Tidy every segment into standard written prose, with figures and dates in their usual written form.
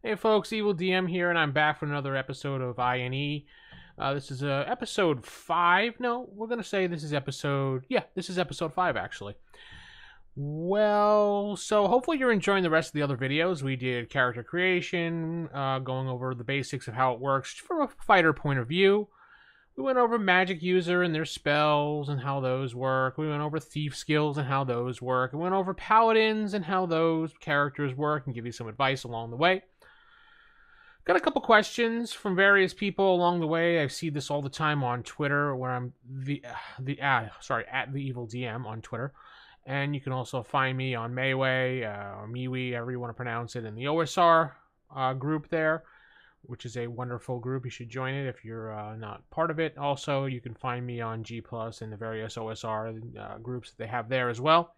Hey folks, Evil DM here, and I'm back for another episode of INE. This is episode 5. No, we're going to say this is this is episode 5 actually. Well, so hopefully you're enjoying the rest of the other videos. We did character creation, going over the basics of how it works from a fighter point of view. We went over magic user and their spells and how those work. We went over thief skills and how those work. We went over paladins and how those characters work and give you some advice along the way. Got a couple questions from various people along the way. I see this all the time on Twitter, where I'm at the Evil DM on Twitter, and you can also find me on Mayway or Miwi, however you want to pronounce it, in the OSR group there, which is a wonderful group. You should join it if you're not part of it. Also, you can find me on G Plus and the various OSR groups that they have there as well.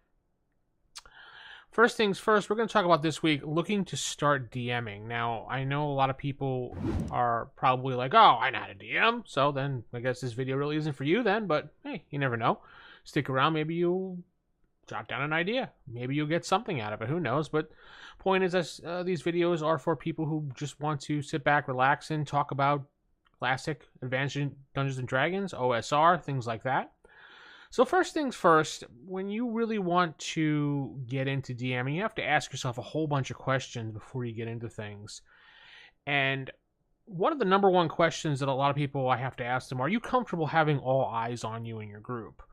First things first, we're going to talk about this week looking to start DMing. Now, I know a lot of people are probably like, oh, I know how to DM, so then I guess this video really isn't for you then, but hey, you never know. Stick around, maybe you'll jot down an idea. Maybe you'll get something out of it, who knows, but point is that these videos are for people who just want to sit back, relax, and talk about classic Advanced Dungeons & Dragons, OSR, things like that. So first things first, when you really want to get into DMing, you have to ask yourself a whole bunch of questions before you get into things. And one of the number one questions that a lot of people I have to ask them, are you comfortable having all eyes on you in your group?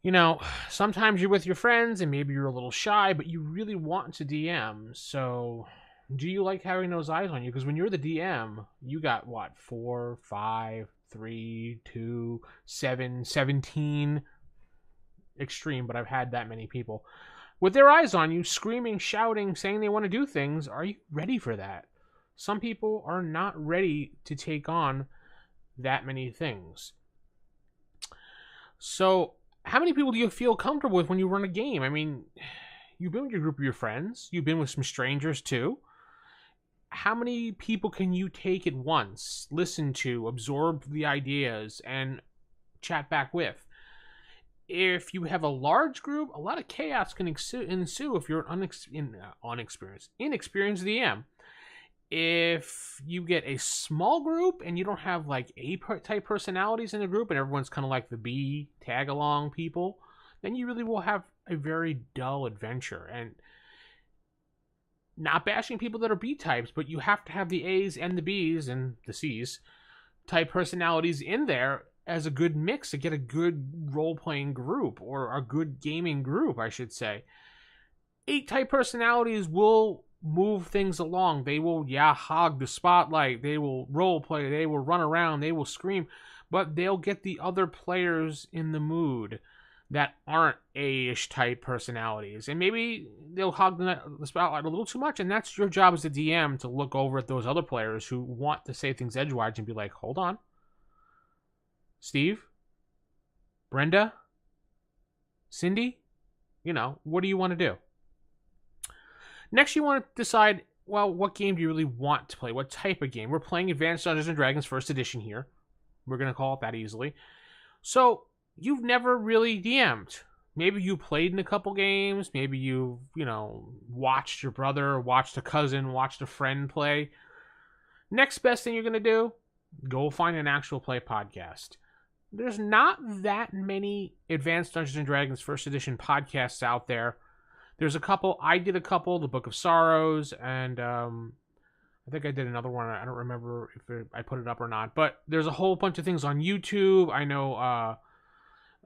You know, sometimes you're with your friends and maybe you're a little shy, but you really want to DM. So do you like having those eyes on you? Because when you're the DM, you got what, 4, 5, 3, 2, 7, 17 extreme, but I've had that many people with their eyes on you, screaming, shouting, saying they want to do things. Are you ready for that? Some people are not ready to take on that many things. So how many people do you feel comfortable with when you run a game? I mean, you've been with your group of your friends, you've been with some strangers too. How many people can you take at once, listen to, absorb the ideas, and chat back with? If you have a large group, a lot of chaos can ensue if you're an inexperienced DM. If you get a small group and you don't have like A-type personalities in the group and everyone's kind of like the B tag-along people, then you really will have a very dull adventure. And not bashing people that are B types, but you have to have the A's and the B's and the C's type personalities in there as a good mix to get a good role-playing group, or a good gaming group, I should say. 8 type personalities will move things along. They will, hog the spotlight. They will role-play. They will run around. They will scream. But they'll get the other players in the mood that aren't A-ish type personalities. And maybe they'll hog the spotlight a little too much, and that's your job as a DM, to look over at those other players who want to say things edgewise and be like, hold on. Steve? Brenda? Cindy? You know, what do you want to do? Next, you want to decide, well, what game do you really want to play? What type of game? We're playing Advanced Dungeons & Dragons First Edition here. We're going to call it that easily. So you've never really DM'd. Maybe you played in a couple games. Maybe you've, watched your brother, watched a cousin, watched a friend play. Next best thing you're going to do, go find an actual play podcast. There's not that many Advanced Dungeons & Dragons First Edition podcasts out there. There's a couple. I did a couple, The Book of Sorrows, and I think I did another one. I don't remember if I put it up or not. But there's a whole bunch of things on YouTube. I know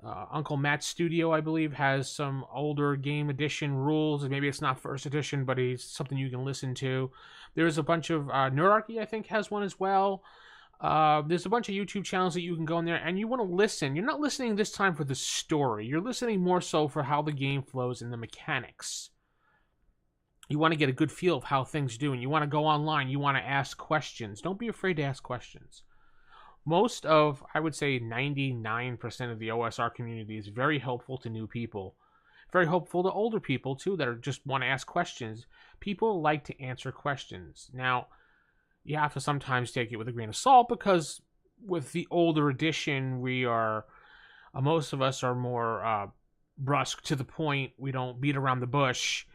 Uncle Matt's Studio, I believe, has some older game edition rules. Maybe it's not first edition, but it's something you can listen to. There's a bunch of Nerdarchy, I think, has one as well. There's a bunch of YouTube channels that you can go in there, and you want to listen. You're not listening this time for the story. You're listening more so for how the game flows and the mechanics. You want to get a good feel of how things do, and you want to go online. You want to ask questions. Don't be afraid to ask questions. Most of, I would say 99% of the OSR community is very helpful to new people. Very helpful to older people, too, that just want to ask questions. People like to answer questions. Now, you have to sometimes take it with a grain of salt, because with the older edition, we are, most of us are more brusque, to the point. We don't beat around the bush,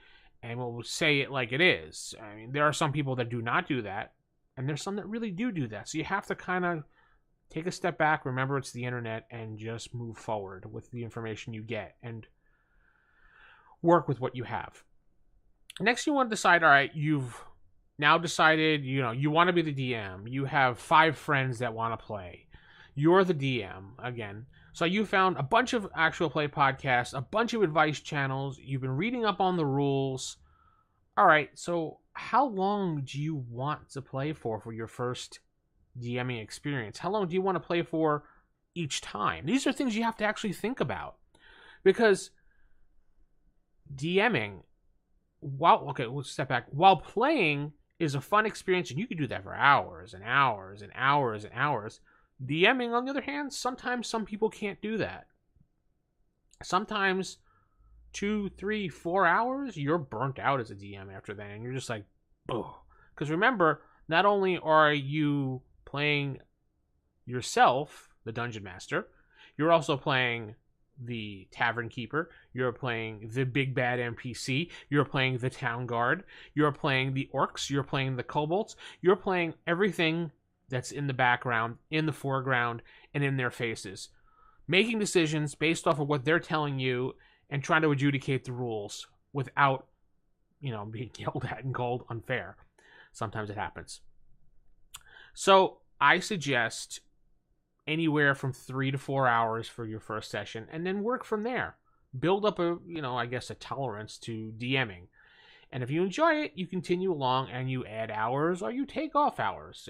and we'll say it like it is. I mean, there are some people that do not do that, and there's some that really do that. So you have to kind of take a step back, remember it's the internet, and just move forward with the information you get and work with what you have. Next, you want to decide, all right, you've now decided, you want to be the DM. You have 5 friends that want to play. You're the DM again. So you found a bunch of actual play podcasts, a bunch of advice channels. You've been reading up on the rules. All right, so how long do you want to play for your first DMing experience? How long do you want to play for each time? These are things you have to actually think about. Because DMing, let's step back. While playing is a fun experience, and you can do that for hours and hours and hours and hours, DMing, on the other hand, sometimes some people can't do that. Sometimes 2, 3, 4 hours, you're burnt out as a DM after that, and you're just like, oh. Because remember, not only are you playing yourself, the dungeon master, you're also playing the tavern keeper, you're playing the big bad NPC, you're playing the town guard, you're playing the orcs, you're playing the kobolds, you're playing everything that's in the background, in the foreground, and in their faces. Making decisions based off of what they're telling you and trying to adjudicate the rules without, being yelled at and called unfair. Sometimes it happens. So I suggest anywhere from 3 to 4 hours for your first session, and then work from there. Build up a tolerance to DMing. And if you enjoy it, you continue along and you add hours or you take off hours.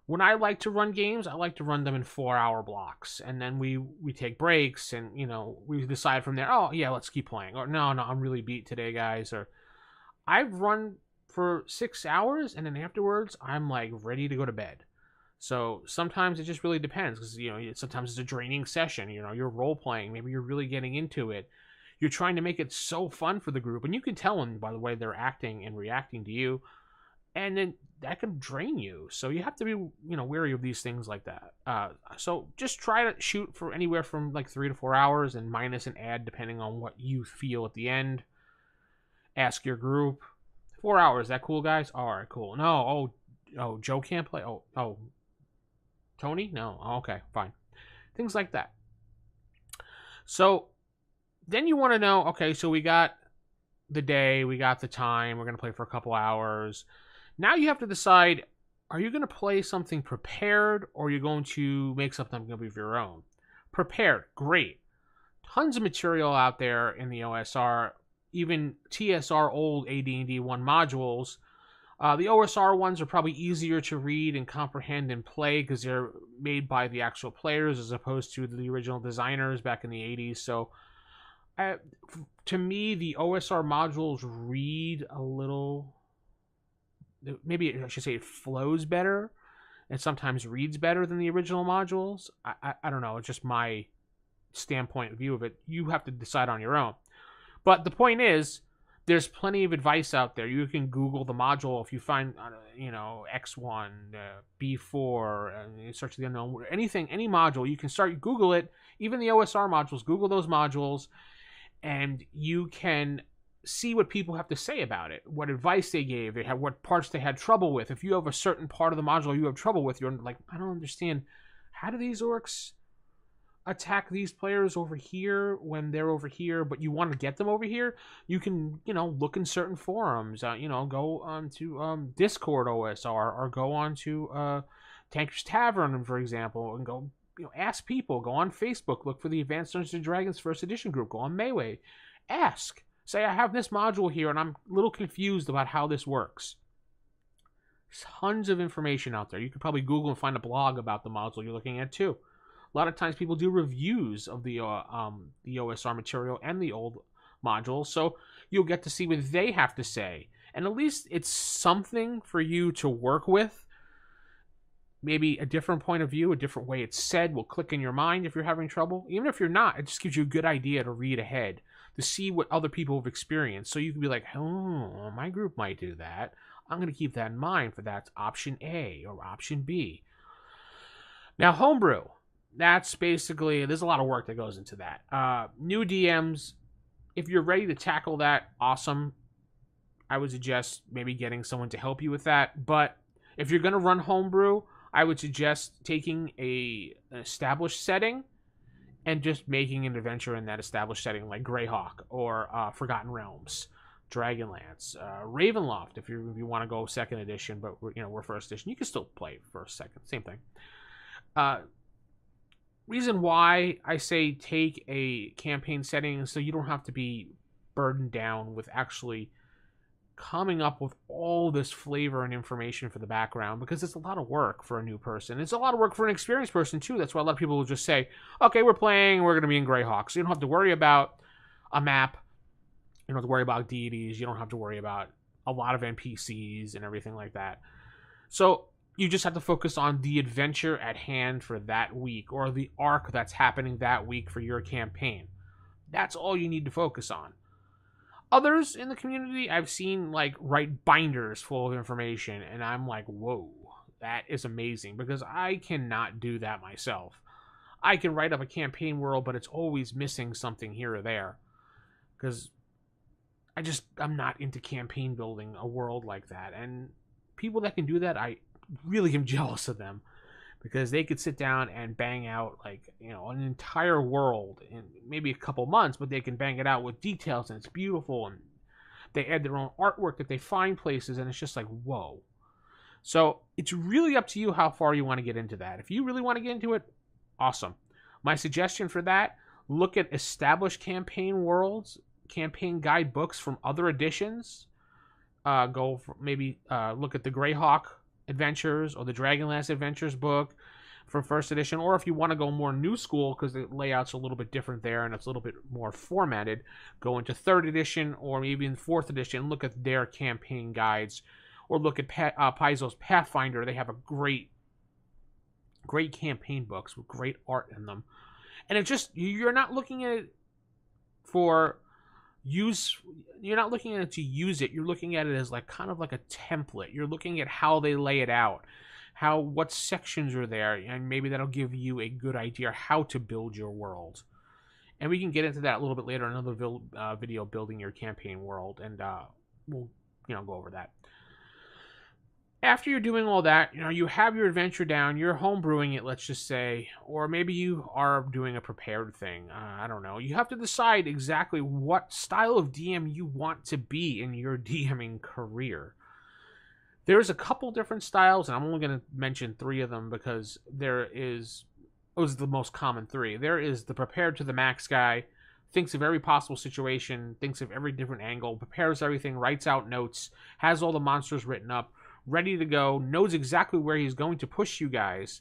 When I like to run games, I like to run them in 4-hour blocks, and then we take breaks, and we decide from there, oh yeah, let's keep playing, or no, I'm really beat today, guys. Or I've run for 6 hours, and then afterwards I'm like ready to go to bed. So sometimes it just really depends, because sometimes it's a draining session. You're role playing, maybe you're really getting into it. You're trying to make it so fun for the group, and you can tell them by the way they're acting and reacting to you, and then that can drain you. So you have to be, wary of these things like that. So just try to shoot for anywhere from like 3 to 4 hours, and minus an ad depending on what you feel at the end. Ask your group. 4 hours, that cool, guys? All right, cool. No, oh, Joe can't play. Oh, Tony? No. Oh, okay, fine. Things like that. So then you want to know, okay, so we got the day, we got the time, we're going to play for a couple hours. Now you have to decide, are you going to play something prepared, or are you going to make something of your own? Prepared, great. Tons of material out there in the OSR, even TSR old AD&D 1 modules. The OSR ones are probably easier to read and comprehend and play because they're made by the actual players as opposed to the original designers back in the 80s. So to me, the OSR modules read a little... Maybe I should say it flows better and sometimes reads better than the original modules. I don't know. It's just my standpoint of view of it. You have to decide on your own. But the point is, there's plenty of advice out there. You can Google the module. If you find, X1, B4, and you search the unknown, anything, any module, you can start, Google it. Even the OSR modules, Google those modules, and you can see what people have to say about it, what advice they gave, what parts they had trouble with. If you have a certain part of the module you have trouble with, you're like, I don't understand. How do these orcs attack these players over here when they're over here, but you want to get them over here? You can, look in certain forums, go on to Discord OSR, or go on to Tanker's Tavern, for example, and go, ask people. Go on Facebook, look for the Advanced Dungeons & Dragons First Edition group. Go on Mayway. Ask. Say, I have this module here, and I'm a little confused about how this works. There's tons of information out there. You could probably Google and find a blog about the module you're looking at, too. A lot of times people do reviews of the OSR material and the old modules, so you'll get to see what they have to say. And at least it's something for you to work with. Maybe a different point of view, a different way it's said will click in your mind if you're having trouble. Even if you're not, it just gives you a good idea to read ahead, to see what other people have experienced. So you can be like, oh, my group might do that. I'm going to keep that in mind for that's option A or option B. Now, Homebrew. That's basically, there's a lot of work that goes into that. New DMs, if you're ready to tackle that, awesome. I would suggest maybe getting someone to help you with that. But if you're going to run Homebrew, I would suggest taking an established setting and just making an adventure in that established setting, like Greyhawk or Forgotten Realms, Dragonlance, Ravenloft. If you want to go second edition, but we're first edition, you can still play first, second, same thing. Reason why I say take a campaign setting so you don't have to be burdened down with actually coming up with all this flavor and information for the background, because it's a lot of work for a new person. It's a lot of work for an experienced person too. That's why a lot of people will just say, okay, we're going to be in Greyhawk. So you don't have to worry about a map. You don't have to worry about deities. You don't have to worry about a lot of NPCs and everything like that. So you just have to focus on the adventure at hand for that week, or the arc that's happening that week for your campaign. That's all you need to focus on. Others in the community I've seen write binders full of information, and I'm like, whoa, that is amazing, because I cannot do that myself. I can write up a campaign world, but it's always missing something here or there, because I'm not into campaign building a world like that. And people that can do that, I really am jealous of them, because they could sit down and bang out an entire world in maybe a couple months, but they can bang it out with details, and it's beautiful, and they add their own artwork that they find places, and it's just like, whoa. So it's really up to you how far you want to get into that. If you really want to get into it, awesome. My suggestion for that, look at established campaign worlds, campaign guide books from other editions. Look at the Greyhawk Adventures or the Dragonlance Adventures book for first edition, or if you want to go more new school because the layout's a little bit different there and it's a little bit more formatted, go into third edition or maybe in fourth edition, look at their campaign guides, or look at Paizo's Pathfinder. They have a great campaign books with great art in them, and it's just, you're not looking at it for use. You're not looking at it to use it. You're looking at it as kind of like a template. You're looking at how they lay it out, what sections are there, and maybe that'll give you a good idea how to build your world. And we can get into that a little bit later in another video, building your campaign world, and we'll go over that. After you're doing all that, you have your adventure down, you're homebrewing it, let's just say, or maybe you are doing a prepared thing. I don't know. You have to decide exactly what style of DM you want to be in your DMing career. There's a couple different styles, and I'm only going to mention 3 of them because those are the most common 3. There is the prepared to the max guy, thinks of every possible situation, thinks of every different angle, prepares everything, writes out notes, has all the monsters written up, ready to go, knows exactly where he's going to push you guys,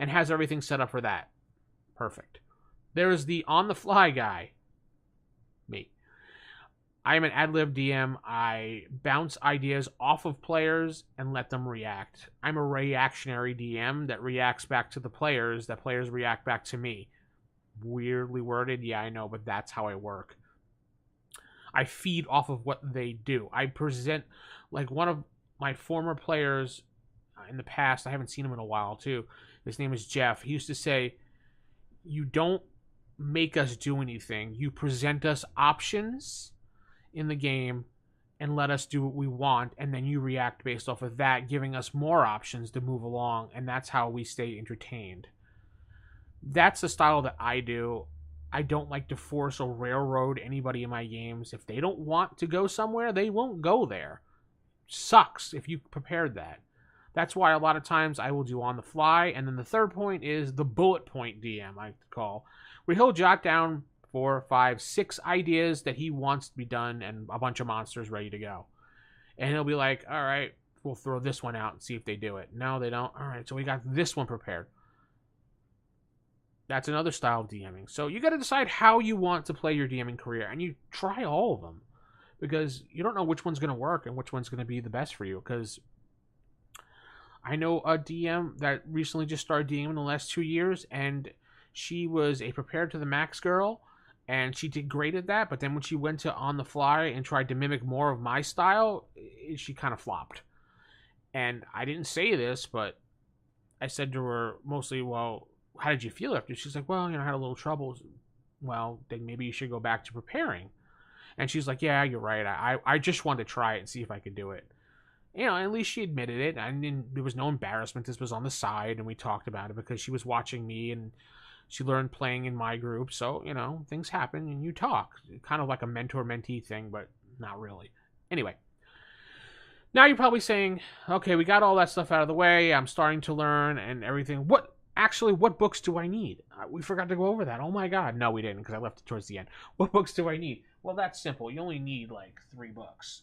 and has everything set up for that. Perfect. There is the on-the-fly guy. Me. I am an ad-lib DM. I bounce ideas off of players and let them react. I'm a reactionary DM that reacts back to the players, that players react back to me. Weirdly worded, yeah, I know, but that's how I work. I feed off of what they do. I present, one of my former players in the past, I haven't seen him in a while too, his name is Jeff. He used to say, you don't make us do anything. You present us options in the game and let us do what we want, and then you react based off of that, giving us more options to move along, and that's how we stay entertained. That's the style that I do. I don't like to force or railroad anybody in my games. If they don't want to go somewhere, they won't go there. Sucks if you prepared that. That's why a lot of times I will do on the fly. And then the third point is the bullet point DM, I call, where he'll jot down 4, 5, 6 ideas that he wants to be done and a bunch of monsters ready to go. And he'll be like, all right, we'll throw this one out and see if they do it. No, they don't. All right, so we got this one prepared. That's another style of DMing. So you got to decide how you want to play your DMing career, and you try all of them, because you don't know which one's going to work and which one's going to be the best for you. Because I know a DM that recently just started DMing in the last 2 years, and she was a prepared to the max girl, and she did great at that. But then when she went to on the fly and tried to mimic more of my style, she kind of flopped. And I didn't say this, but I said to her mostly, well, how did you feel after? She's like, well, I had a little trouble. Well, then maybe you should go back to preparing. And she's like, yeah, you're right. I just wanted to try it and see if I could do it. You know, at least she admitted it. And there was no embarrassment. This was on the side, and we talked about it because she was watching me, and she learned playing in my group. So, you know, things happen, and you talk. Kind of like a mentor-mentee thing, but not really. Anyway. Now you're probably saying, okay, we got all that stuff out of the way. I'm starting to learn and everything. What books do I need? We forgot to go over that. Oh my God. No, we didn't, because I left it towards the end. What books do I need? Well, that's simple. You only need like 3 books.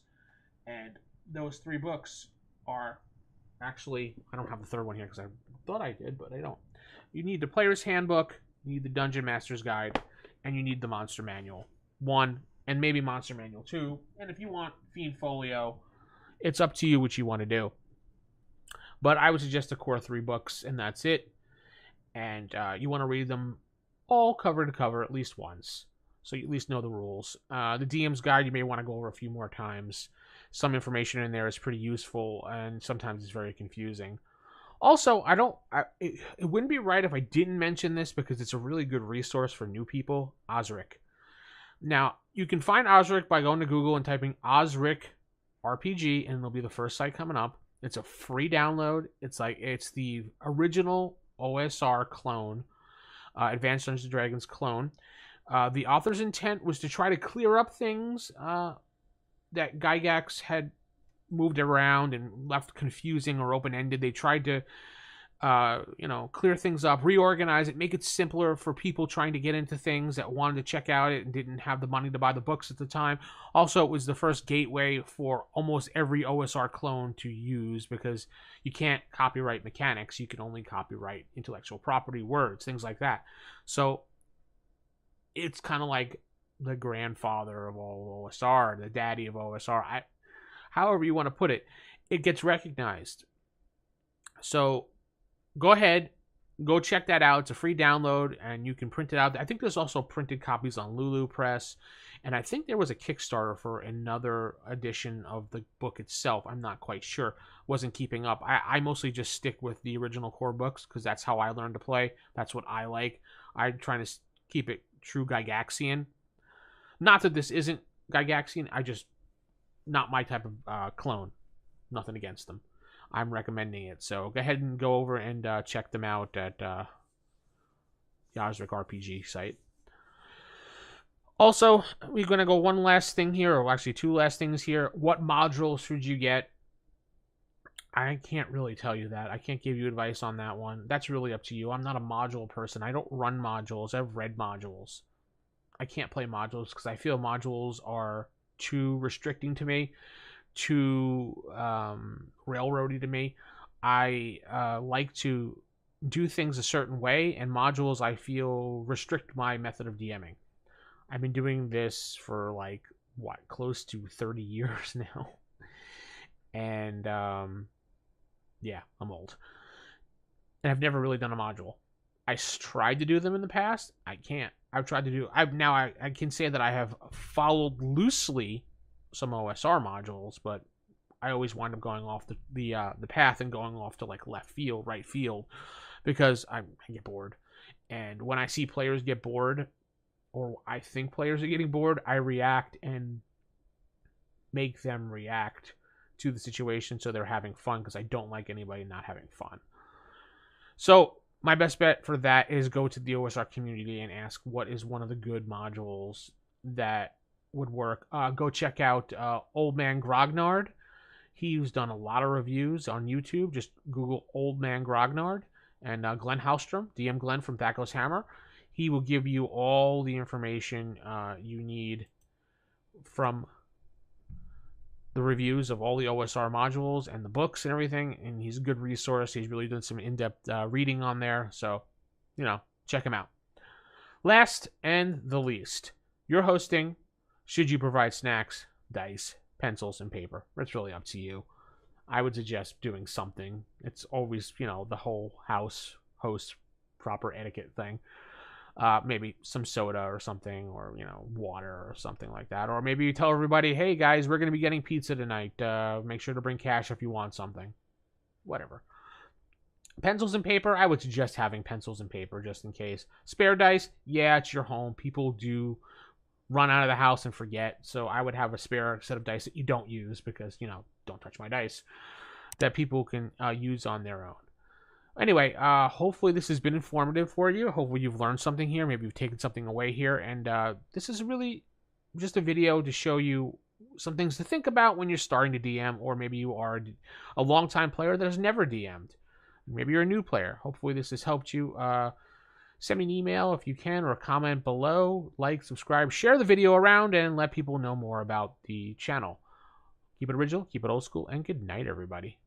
And those 3 books are actually, I don't have the third one here because I thought I did, but I don't. You need the Player's Handbook, you need the Dungeon Master's Guide, and you need the Monster Manual 1, and maybe Monster Manual 2. And if you want Fiend Folio, it's up to you what you want to do. But I would suggest the core 3 books, and that's it. And you want to read them all cover to cover at least once, so you at least know the rules. The DM's Guide, you may want to go over a few more times. Some information in there is pretty useful, and sometimes it's very confusing. Also, it wouldn't be right if I didn't mention this, because it's a really good resource for new people, Osric. Now, you can find Osric by going to Google and typing Osric RPG, and it'll be the first site coming up. It's a free download. It's the original OSR clone, Advanced Dungeons & Dragons clone. The author's intent was to try to clear up things that Gygax had moved around and left confusing or open-ended. They tried to clear things up, reorganize it, make it simpler for people trying to get into things that wanted to check out it and didn't have the money to buy the books at the time. Also, it was the first gateway for almost every OSR clone to use, because you can't copyright mechanics. You can only copyright intellectual property, words, things like that. So it's kind of like the grandfather of all OSR, the daddy of OSR. However you want to put it, it gets recognized. So go ahead, go check that out. It's a free download, and you can print it out. I think there's also printed copies on Lulu Press, and I think there was a Kickstarter for another edition of the book itself. I'm not quite sure. Wasn't keeping up. I mostly just stick with the original core books, because that's how I learned to play. That's what I like. I'm trying to keep it true Gygaxian. Not that this isn't Gygaxian. Not my type of clone. Nothing against them. I'm recommending it. So go ahead and go over and check them out at the Osric RPG site. Also, we're going to go one last thing here, or actually 2 last things here. What modules should you get? I can't really tell you that. I can't give you advice on that one. That's really up to you. I'm not a module person. I don't run modules. I've read modules. I can't play modules because I feel modules are too restricting to me, too railroady to me. I like to do things a certain way, and modules, I feel, restrict my method of DMing. I've been doing this for close to 30 years now. And yeah, I'm old. And I've never really done a module. I tried to do them in the past. I can't. I've tried to do. I can say that I have followed loosely some OSR modules, but I always wind up going off the path and going off to left field, right field, because I get bored. And when I see players get bored, or I think players are getting bored, I react and make them react to the situation so they're having fun, because I don't like anybody not having fun. So my best bet for that is go to the OSR community and ask what is one of the good modules that would work. Go check out Old Man Grognard. He's done a lot of reviews on YouTube. Just Google Old Man Grognard. And Glenn Hallstrom, DM Glenn from Thackless Hammer. He will give you all the information you need from the reviews of all the OSR modules and the books and everything. And he's a good resource. He's really done some in-depth reading on there. So, check him out. Last and the least, you're hosting. Should you provide snacks, dice, pencils, and paper? It's really up to you. I would suggest doing something. It's always, the whole house host proper etiquette thing. Maybe some soda or something, or, water or something like that. Or maybe you tell everybody, hey guys, we're going to be getting pizza tonight. Make sure to bring cash if you want something. Whatever. Pencils and paper, I would suggest having pencils and paper just in case. Spare dice, yeah, it's your home. People do run out of the house and forget. So I would have a spare set of dice that you don't use because, don't touch my dice, that people can use on their own. Anyway, hopefully this has been informative for you. Hopefully you've learned something here. Maybe you've taken something away here. And this is really just a video to show you some things to think about when you're starting to DM, or maybe you are a longtime player that has never DM'd. Maybe you're a new player. Hopefully this has helped you. Send me an email if you can, or a comment below. Like, subscribe, share the video around, and let people know more about the channel. Keep it original, keep it old school, and good night, everybody.